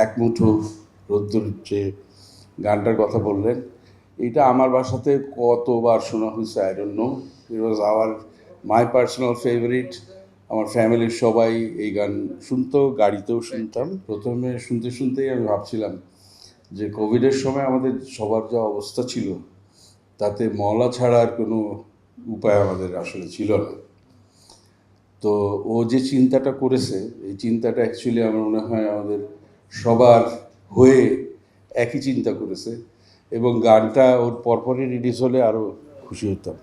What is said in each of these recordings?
এক মুঠো রোদ্দুর যে গানটার কথা বললেন, এটা আমার বাসাতে কতবার শোনা হয়েছে I don't know. It was my personal favourite. আমার ফ্যামিলির সবাই এই গান শুনতো, গাড়িতেও শুনতাম। প্রথমে শুনতে শুনতেই আমি ভাবছিলাম যে কোভিডের সময় আমাদের সবার যা অবস্থা ছিল তাতে মলা ছাড়া আর কোনো উপায় আমাদের আসলে ছিল না। তো ও যে চিন্তাটা করেছে, এই চিন্তাটা অ্যাকচুয়ালি আমার মনে হয় আমাদের সবার হয়ে একই চিন্তা করেছে, এবং গানটা ওর পরপরই রিলিজ হলে আরও খুশি হতাম।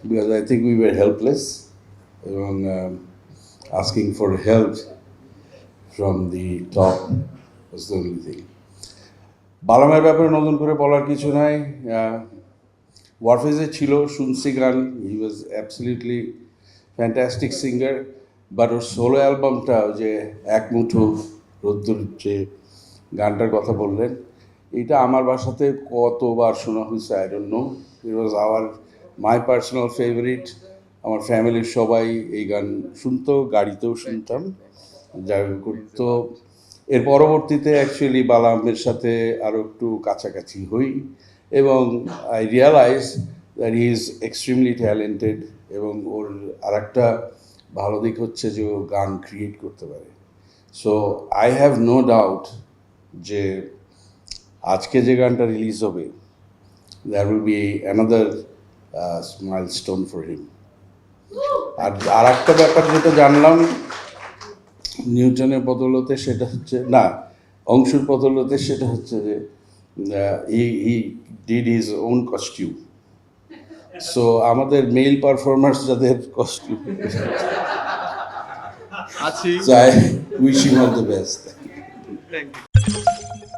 Because I think we were helpless, এবং asking for help from the top was the only thing. বালামের ব্যাপারে নতুন করে বলার কিছু নাই। ওয়ারফেজে ছিল, শুনছি গান, he was absolutely fantastic singer. But ওর সোলো অ্যালবামটা, যে এক মুঠো রোদ্দুর যে গানটার কথা বললেন, এটা আমার বাসাতে কতবার শোনা হয়েছে I don't know. It was my personal favourite. আমার ফ্যামিলির সবাই এই গান শুনতো, গাড়িতেও শুনতাম। যাই হোক, তো এর পরবর্তীতে অ্যাকচুয়ালি বালামের সাথে আরও একটু কাছাকাছি হই, এবং I realise that he is extremely talented. এবং ওর আরেকটা ভালো দিক হচ্ছে যে ও গান ক্রিয়েট করতে পারে। So I have no doubt যে আজকে যে গানটা রিলিজ হবে, that will be another milestone for him. আর একটা ব্যাপার যেটা জানলাম নিউটনের বদলতে, সেটা হচ্ছে না, অংশুর বদলতে, সেটা হচ্ছে যে he did his own costume. So আমাদের মেল পারফর্মার্স যাদের কস্টিউম চাই, wish him all the best. Thank you.